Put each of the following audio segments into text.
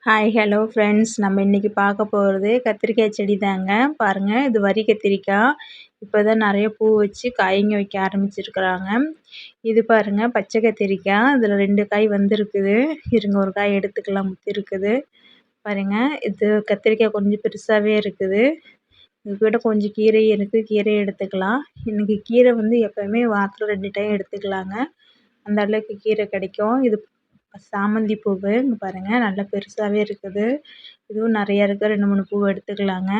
Hi hello friends, நம்ம இன்றைக்கி பார்க்க போகிறது கத்திரிக்காய் செடி தாங்க. பாருங்கள், இது வரி கத்திரிக்காய். இப்போ தான் நிறைய பூ வச்சு காய்ங்க வைக்க ஆரம்பிச்சிருக்கிறாங்க. இது பாருங்கள், பச்சை கத்திரிக்காய். இதில் 2 காய் வந்திருக்குது. இருங்க, ஒரு காய் எடுத்துக்கலாம், முத்தி இருக்குது பாருங்கள். இது கத்திரிக்காய் கொஞ்சம் பெருசாகவே இருக்குது. இது கூட கொஞ்சம் கீரையும் இருக்குது, கீரையை எடுத்துக்கலாம். இன்றைக்கி கீரை வந்து எப்போவுமே வாரத்தில் 2 டைம் எடுத்துக்கலாங்க. அந்த அளவுக்கு கீரை கிடைக்கும். இது சாமந்தி பூவு இங்கே பாருங்கள், நல்லா பெருசாகவே இருக்குது. இதுவும் நிறையா இருக்குது, 2 3 பூ எடுத்துக்கலாங்க.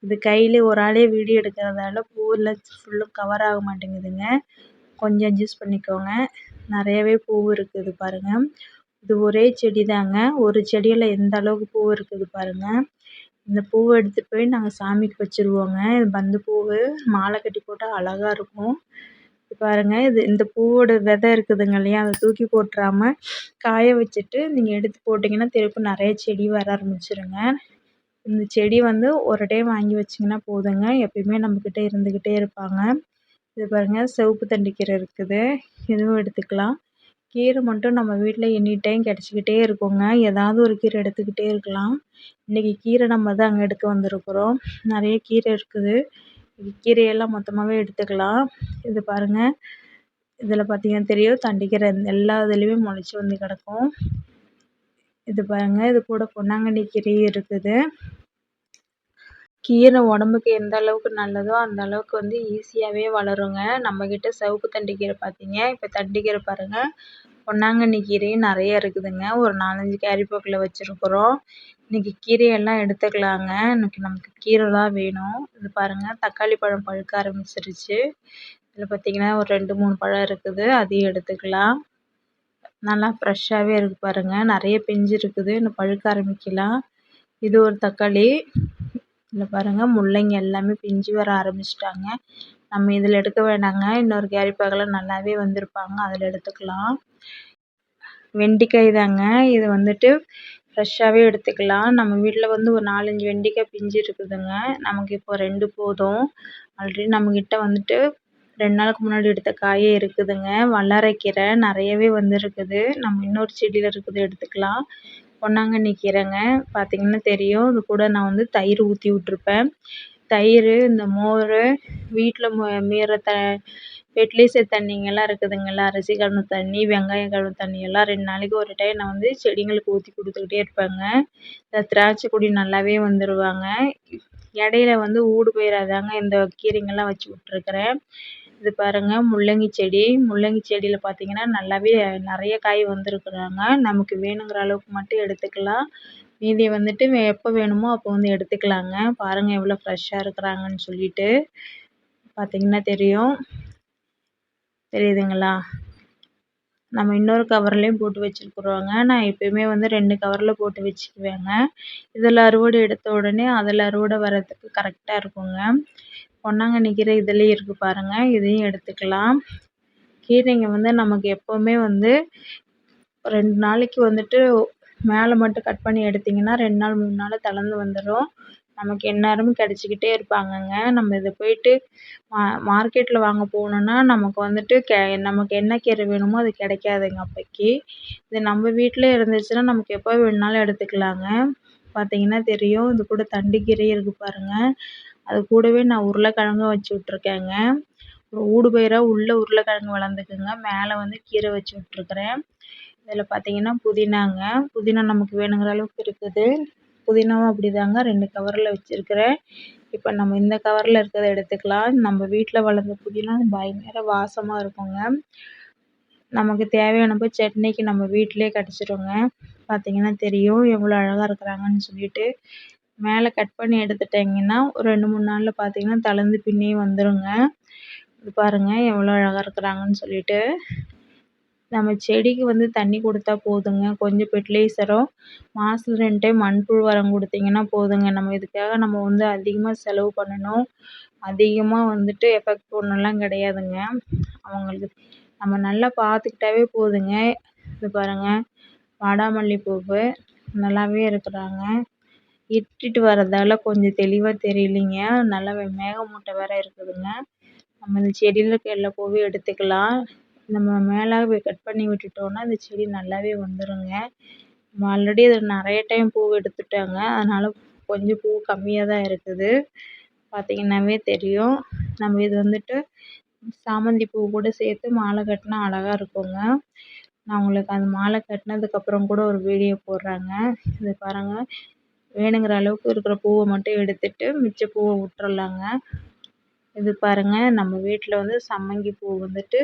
இது கையில் ஒரு ஆளே வீடியோ எடுக்கிறதால பூவில் ஃபுல்லும் கவர் ஆக மாட்டேங்குதுங்க. கொஞ்சம் அட்ஜஸ்ட் பண்ணிக்கோங்க. நிறையவே பூ இருக்குது பாருங்கள். இது ஒரே செடி தாங்க. ஒரு செடியில் எந்த அளவுக்கு பூ இருக்குது பாருங்கள். இந்த பூவை எடுத்துகிட்டு போய் நாங்கள் சாமிக்கு வச்சுருவோங்க. இது பந்து பூவு மாலை கட்டி போட்டால் அழகாக இருக்கும். பாருங்கள், இந்த பூவோட விதை இருக்குதுங்க இல்லையா, அதை தூக்கி போட்டுறாமல் காய வச்சுட்டு நீங்கள் எடுத்து போட்டிங்கன்னா திருப்பி நிறைய செடி வர ஆரம்பிச்சிருங்க. இந்த செடி வந்து ஒரு டைம் வாங்கி வச்சிங்கன்னா போதுங்க, எப்பயுமே நம்மக்கிட்ட இருந்துக்கிட்டே இருப்பாங்க. இது பாருங்கள், சிவப்பு தண்டிக்கீரை இருக்குது, இதுவும் எடுத்துக்கலாம். கீரை மட்டும் நம்ம வீட்டில் எனி டைம் கிடச்சிக்கிட்டே இருக்குங்க. ஏதாவது ஒரு கீரை எடுத்துக்கிட்டே இருக்கலாம். இன்றைக்கி கீரை நம்ம தான் அங்கே எடுக்க வந்திருக்குறோம். நிறைய கீரை இருக்குது. கீரையெல்லாம் மொத்தமாகவே எடுத்துக்கலாம். இது பாருங்கள், இதில் பார்த்தீங்கன்னா தெரியும், தண்டிக்கீரை எல்லா இதுலேயுமே முளைச்சி வந்து கிடக்கும். இது பாருங்கள், இது கூட பொன்னாங்கண்ணி கீரையும் இருக்குது. கீரை உடம்புக்கு எந்த அளவுக்கு நல்லதோ அந்த அளவுக்கு வந்து ஈஸியாகவே வளருங்க. நம்மக்கிட்ட சிவப்பு தண்டிக்கீரை பார்த்தீங்க, இப்போ தண்டிக்கீரை பாருங்கள், பொன்னாங்கண்ணி கீரையும் நிறைய இருக்குதுங்க. ஒரு 4 5 கேரி பாக்ஸில் வச்சுருக்குறோம். இன்றைக்கி கீரையெல்லாம் எடுத்துக்கலாங்க. இன்றைக்கி நமக்கு கீரை தான் வேணும். இது பாருங்கள், தக்காளி பழம் பழுக்க ஆரம்பிச்சிருச்சு. இதில் பார்த்தீங்கன்னா ஒரு 2 3 பழம் இருக்குது, அதையும் எடுத்துக்கலாம். நல்லா ஃப்ரெஷ்ஷாகவே இருக்குது பாருங்கள், நிறைய பிஞ்சு இருக்குது, இன்னும் பழுக்க ஆரம்பிக்கலாம். இது ஒரு தக்காளி. இதில் பாருங்கள், முள்ளங்கி எல்லாமே பிஞ்சு வர ஆரம்பிச்சிட்டாங்க. நம்ம இதில் எடுக்க வேண்டாங்க, இன்னொரு கேரி பேக்கில் நல்லாவே வந்திருப்பாங்க, அதில் எடுத்துக்கலாம். வெண்டைக்காய் தாங்க, இது வந்துட்டு ஃப்ரெஷ்ஷாகவே எடுத்துக்கலாம். நம்ம வீட்டில் வந்து ஒரு 4 5 வெண்டைக்காய் பிஞ்சு இருக்குதுங்க. நமக்கு இப்போ 2 போதும். ஆல்ரெடி நம்மக்கிட்ட வந்துட்டு 2 நாளுக்கு முன்னாடி எடுத்த காயே இருக்குதுங்க. வல்லாரைக்கீரை நிறையவே வந்துருக்குது. நம்ம இன்னொரு செடியில் இருக்குது, எடுத்துக்கலாம். பொன்னாங்கண்ணி கீரைங்க, பார்த்திங்கன்னா தெரியும். இது கூட நான் வந்து தயிர் ஊற்றி விட்ருப்பேன். தயிர், இந்த மோர், வீட்டில் மீற ஃபெர்டிலைசர் தண்ணிங்கெல்லாம் இருக்குதுங்கள்ல, அரிசி கழுவுன தண்ணி, வெங்காயம் கழுவுன தண்ணி எல்லாம் 2 நாளைக்கு ஒரு டைம் நான் வந்து செடிங்களுக்கு ஊற்றி கொடுத்துக்கிட்டே இருப்பேங்க. இந்த திராட்சை கொடி நல்லாவே வந்துடுவாங்க. இடையில வந்து ஊடு போயிடாதாங்க இந்த கீரைங்கெல்லாம் வச்சு விட்ருக்குறேன். இது பாருங்கள், முள்ளங்கி செடி. முள்ளங்கி செடியில் பார்த்தீங்கன்னா நல்லாவே நிறைய காய் வந்திருக்குறாங்க. நமக்கு வேணுங்கிற அளவுக்கு மட்டும் எடுத்துக்கலாம். மீதி வந்துட்டு எப்போ வேணுமோ அப்போ வந்து எடுத்துக்கலாங்க. பாருங்கள் எவ்வளோ ஃப்ரெஷ்ஷாக இருக்கிறாங்கன்னு சொல்லிட்டு. பார்த்தீங்கன்னா தெரியும், தெரியுதுங்களா? நம்ம இன்னொரு கவர்லேயும் போட்டு வச்சுருக்குறோங்க. நான் எப்பயுமே வந்து 2 கவரில் போட்டு வச்சுக்குவேங்க. இதில் அறுவடை எடுத்த உடனே அதில் அறுவடை வர்றதுக்கு கரெக்டாக இருக்குங்க. பொன்னாங்கண்ணி கீரை இதுலேயும் இருக்குது பாருங்கள், இதையும் எடுத்துக்கலாம். கீரைங்க வந்து நமக்கு எப்போவுமே வந்து 2 நாளைக்கு வந்துட்டு மேலே மட்டும் கட் பண்ணி எடுத்திங்கன்னா 2 நாள் 3 நாள் தளர்ந்து வந்துடும். நமக்கு எந்நேரமும் கிடச்சிக்கிட்டே இருப்பாங்கங்க. நம்ம இதை போயிட்டு மார்க்கெட்டில் வாங்க போனோன்னா நமக்கு வந்துட்டு நமக்கு என்ன கீரை வேணுமோ அது கிடைக்காதுங்க அப்போக்கி. இது நம்ம வீட்டில் இருந்துச்சுன்னா நமக்கு எப்போ வேணுனாலும் எடுத்துக்கலாங்க. பார்த்தீங்கன்னா தெரியும், இது கூட தண்டுக்கீரையும் இருக்குது பாருங்கள். அது கூடவே நான் உருளைக்கிழங்கும் வச்சு விட்ருக்கேங்க. ஊடு பயிராக உள்ள உருளைக்கிழங்கு வளர்ந்துக்குங்க, மேலே வந்து கீரை வச்சு விட்ருக்குறேன். இதில் பார்த்தீங்கன்னா புதினாங்க. புதினா நமக்கு வேணுங்கிற அளவுக்கு இருக்குது. புதினாவும் அப்படி தாங்க 2 கவரில் வச்சுருக்கிறேன். இப்போ நம்ம இந்த கவரில் இருக்கிறத எடுத்துக்கலாம். நம்ம வீட்டில் வளர்ந்த புதினா பயங்கர வாசமாக இருக்குங்க. நமக்கு தேவையானப்போ சட்னிக்கு நம்ம வீட்டிலே கிடச்சிருங்க. பார்த்தீங்கன்னா தெரியும் எவ்வளோ அழகாக இருக்கிறாங்கன்னு சொல்லிட்டு. மேலே கட் பண்ணி எடுத்துட்டிங்கன்னா ஒரு 2 3 நாளில் பார்த்தீங்கன்னா தளர்ந்து பின்னியும் வந்துடுங்க. இது பாருங்கள் எவ்வளோ அழகாக இருக்கிறாங்கன்னு சொல்லிட்டு. நம்ம செடிக்கு வந்து தண்ணி கொடுத்தா போதுங்க. கொஞ்சம் ஃபெர்டிலைசரும் மாதத்துல 2 டைம் மண்புழு உரம் கொடுத்தீங்கன்னா போதுங்க. நம்ம இதுக்காக நம்ம வந்து அதிகமாக செலவு பண்ணணும், அதிகமாக வந்துட்டு எஃபெக்ட் போடணும்லாம் கிடையாதுங்க. அவங்களுக்கு நம்ம நல்லா பார்த்துக்கிட்டாவே போதுங்க. இது பாருங்கள், வாடாமல்லி பூவு நல்லாவே இருக்கிறாங்க. இட்டுட்டு வரதால கொஞ்சம் தெளிவாக தெரியலிங்க. நல்லா மேகமூட்டம் வேறு இருக்குதுங்க. நம்ம இந்த செடியில் இருக்க எல்லா பூவையும் எடுத்துக்கலாம். நம்ம மேலே கட் பண்ணி விட்டுட்டோன்னா இந்த செடி நல்லாவே வந்துடுங்க. ஆல்ரெடி அதில் நிறைய டைம் பூ எடுத்துட்டாங்க. அதனால் கொஞ்சம் பூ கம்மியாக தான் இருக்குது. பார்த்தீங்கன்னாவே தெரியும். நம்ம இது வந்துட்டு சாமந்தி பூ கூட சேர்த்து மாலை கட்டினா அழகா இருக்குங்க. நான் உங்களுக்கு அந்த மாலை கட்டினதுக்கப்புறம் கூட ஒரு வீடியோ போடுறேங்க. இது பாருங்கள். வேணுங்கிற அளவுக்கு இருக்கிற பூவை மட்டும் எடுத்துட்டு மிச்ச பூவை விட்டுறலாங்க. இது பாருங்கள், நம்ம வீட்டில் வந்து சம்மங்கி பூ வந்துட்டு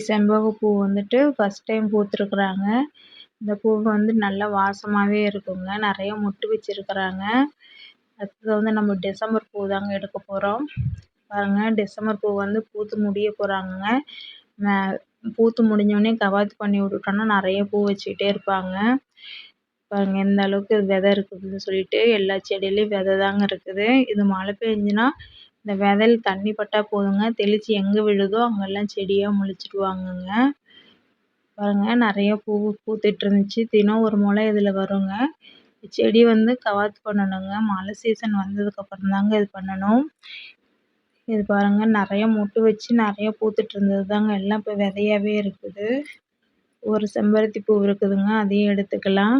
செம்பகப்பூ வந்துட்டு ஃபஸ்ட் டைம் பூத்துருக்குறாங்க. இந்த பூ வந்து நல்லா வாசமாகவே இருக்குங்க. நிறைய மொட்டு வச்சுருக்குறாங்க. அடுத்தது வந்து நம்ம டிசம்பர் பூ தாங்க எடுக்க போகிறோம். பாருங்கள், டிசம்பர் பூ வந்து பூத்து முடிய போகிறாங்கங்க. பூத்து முடிஞ்சோடனே கவாத்து பண்ணி விட்டுட்டோன்னா நிறைய பூ வச்சுக்கிட்டே இருப்பாங்க. பாருங்கள் எந்த அளவுக்கு விதை இருக்குதுன்னு சொல்லிட்டு. எல்லா செடியிலையும் விதை தாங்க இருக்குது. இது மழை பெஞ்சுன்னா இந்த விதையில தண்ணி பட்டால் போதுங்க, தெளித்து எங்கே விழுதோ அங்கெல்லாம் செடியாக முளைச்சிடுவாங்கங்க. பாருங்கள், நிறைய பூ பூத்துட்டு இருந்துச்சு. தினம் ஒரு முளை இதில் வருங்க. செடி வந்து கவாத்து பண்ணணுங்க. மழை சீசன் வந்ததுக்கப்புறம் தாங்க இது பண்ணணும். இது பாருங்கள், நிறைய மொட்டு வச்சு நிறைய பூத்துட்டு இருந்தது தாங்க எல்லாம் இப்போ விதையாவே இருக்குது. ஒரு செம்பருத்தி பூ இருக்குதுங்க, அதையும் எடுத்துக்கலாம்.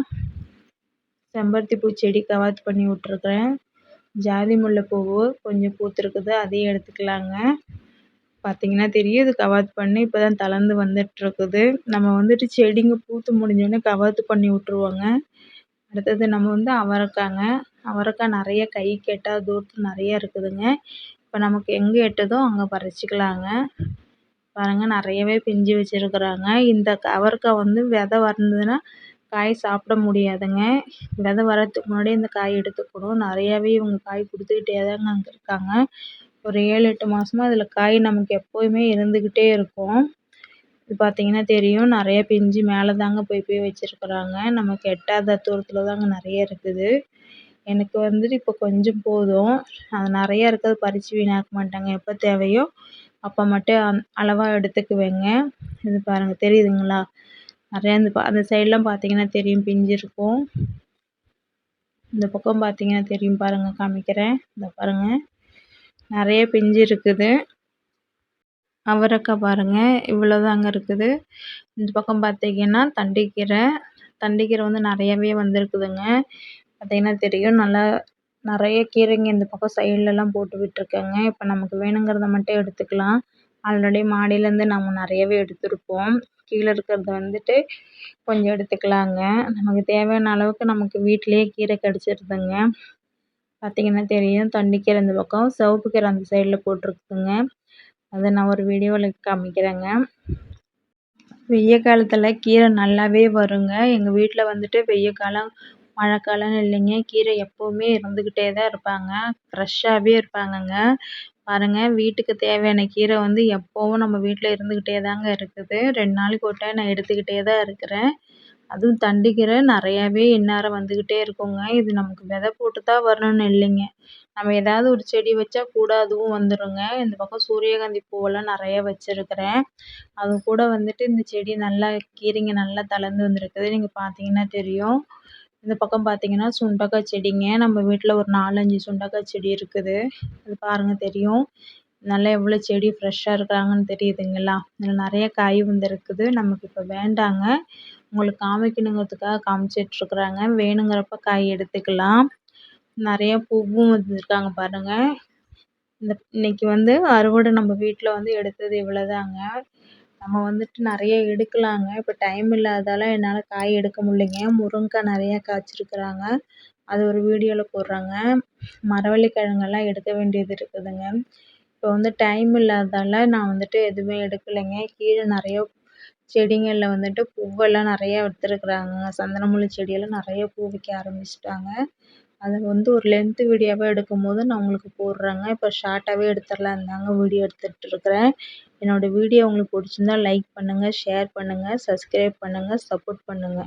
செம்பருத்தி பூ செடி கவாத்து பண்ணி விட்ருக்குறேன். ஜாதி முல்லைப்பூவு கொஞ்சம் பூத்துருக்குது, அதையும் எடுத்துக்கலாங்க. பார்த்தீங்கன்னா தெரியும், இது கவாத்து பண்ணி இப்போ தான் தளர்ந்து வந்துட்டுருக்குது. நம்ம வந்துட்டு செடிங்க பூத்து முடிஞ்சோடனே கவாத்து பண்ணி விட்ருவோங்க. அடுத்தது நம்ம வந்து அவரைக்காங்க. அவரைக்காய் நிறைய கைக்கு எட்டாத தூரத்தில் நிறைய இருக்குதுங்க. இப்போ நமக்கு எங்கே எட்டுதோ அங்கே பறிச்சுக்கலாங்க. பாருங்கள், நிறையவே பிஞ்சு வச்சுருக்குறாங்க. இந்த அவரைக்காய் வந்து விதை வந்ததுன்னா காய் சாப்பிட முடியாதுங்க. விதை வரத்துக்கு முன்னாடியே இந்த காய் எடுத்துக்கணும். நிறையாவே இவங்க காய் கொடுத்துக்கிட்டே தாங்க இருக்காங்க. ஒரு 7, 8 மாதமா இதில் காய் நமக்கு எப்போதுமே இருந்துக்கிட்டே இருக்கும். இது பார்த்தீங்கன்னா தெரியும், நிறைய பிஞ்சு மேலே தாங்க போய் போய் வச்சுருக்குறாங்க. நமக்கு எட்டாத தூரத்தில் தாங்க நிறைய இருக்குது. எனக்கு வந்துட்டு இப்போ கொஞ்சம் போதும். அது நிறையா இருக்கிறத பறித்து வீணாக்க மாட்டேங்க. எப்போ தேவையோ அப்போ மட்டும் அளவாக எடுத்துக்குவேங்க. இது பாருங்கள், தெரியுதுங்களா? நிறையா அந்த சைட்லாம் பார்த்தீங்கன்னா தெரியும், பிஞ்சு இருக்கும். இந்த பக்கம் பார்த்தீங்கன்னா தெரியும் பாருங்கள், காமிக்கிறேன். இந்த பாருங்கள், நிறைய பிஞ்சு இருக்குது. அவரைக்காய் பாருங்கள், இவ்வளோதாங்க இருக்குது. இந்த பக்கம் பார்த்தீங்கன்னா தண்டிக்கீரை வந்து நிறையவே வந்திருக்குதுங்க. பார்த்தீங்கன்னா தெரியும், நல்லா நிறைய கீரைங்க இந்த பக்கம் சைட்லலாம் போட்டு விட்டுருக்கேங்க. இப்போ நமக்கு வேணுங்கிறத மட்டும் எடுத்துக்கலாம். ஆல்ரெடி மாடியிலேருந்து நம்ம நிறையவே எடுத்திருப்போம். கீழே இருக்கிறத வந்துட்டு கொஞ்சம் எடுத்துக்கலாங்க. நமக்கு தேவையான அளவுக்கு நமக்கு வீட்டிலேயே கீரை கிடச்சிருதுங்க. பார்த்தீங்கன்னா தெரியும், தண்டிக்கீரை இந்த பக்கம், சிவப்பு கீரை அந்த சைடில் போட்டிருக்குதுங்க. அதை நான் ஒரு வீடியோவில் காமிக்கிறேங்க. வெய்ய காலத்தில் கீரை நல்லாவே வருங்க. எங்கள் வீட்டில் வந்துட்டு வெய்ய காலம் மழை காலம்னு இல்லைங்க, கீரை எப்போவுமே இருந்துக்கிட்டே தான் இருப்பாங்க. ஃப்ரெஷ்ஷாகவே இருப்பாங்கங்க. பாருங்கள், வீட்டுக்கு தேவையான கீரை வந்து எப்போவும் நம்ம வீட்டில் இருந்துக்கிட்டே தாங்க இருக்குது. 2 நாளைக்கு ஒரு டைம் நான் எடுத்துக்கிட்டே தான் இருக்கிறேன். அதுவும் தண்டிக்கீரை நிறையாவே இந்நேரம் வந்துக்கிட்டே இருக்குங்க. இது நமக்கு விதை போட்டு தான் வரணும்னு இல்லைங்க. நம்ம ஏதாவது ஒரு செடி வச்சா கூட அதுவும் வந்துடுங்க. இந்த பக்கம் சூரியகாந்தி பூவெல்லாம் நிறைய வச்சுருக்கிறேன். அது கூட வந்துட்டு இந்த செடி நல்லா கீரைங்க நல்லா தளர்ந்து வந்திருக்குது. நீங்கள் பார்த்தீங்கன்னா தெரியும். இந்த பக்கம் பார்த்தீங்கன்னா சுண்டக்காய் செடிங்க. நம்ம வீட்டில் ஒரு 4, 5 சுண்டக்காய் செடி இருக்குது. அது பாருங்கள் தெரியும். நல்லா எவ்வளோ செடி ஃப்ரெஷ்ஷாக இருக்கிறாங்கன்னு தெரியுதுங்களா? இதில் நிறைய காய் வந்திருக்குது. நமக்கு இப்போ வேண்டாங்க. உங்களுக்கு காமிக்கணுங்கிறதுக்காக காமிச்சிட்ருக்குறாங்க. வேணுங்கிறப்ப காய் எடுத்துக்கலாம். நிறைய பூவும் வந்திருக்காங்க பாருங்கள். இன்னைக்கு வந்து அறுவடை நம்ம வீட்டில் வந்து எடுத்தது இவ்வளோதாங்க. நம்ம வந்துட்டு நிறைய எடுக்கலாங்க. இப்போ டைம் இல்லாததால என்னால் காய் எடுக்க முடியலைங்க. முருங்கைக்காய் நிறையா காய்ச்சிருக்குறாங்க. அது ஒரு வீடியோவில் போடுறேங்க. மரவள்ளி கிழங்கெல்லாம் எடுக்க வேண்டியது இருக்குதுங்க. இப்போ வந்து டைம் இல்லாததால நான் வந்துட்டு எதுவுமே எடுக்கலைங்க. கீழே நிறைய செடிங்களில் வந்துட்டு பூவெல்லாம் நிறையா எடுத்துருக்குறாங்க. சந்தனமுல்லை செடியெல்லாம் நிறைய பூ வைக்க ஆரம்பிச்சிட்டாங்க. அதை வந்து ஒரு லென்த்து வீடியோவாக எடுக்கும்போது நான் உங்களுக்கு போடுறேங்க. இப்போ ஷார்ட்டாகவே எடுத்துடலான்னு தாங்க வீடியோ எடுத்துகிட்ருக்குறேன். என்னோடய வீடியோ உங்களுக்கு பிடிச்சிருந்தா லைக் பண்ணுங்கள், ஷேர் பண்ணுங்கள், சப்ஸ்கிரைப் பண்ணுங்கள், சப்போர்ட் பண்ணுங்கள்.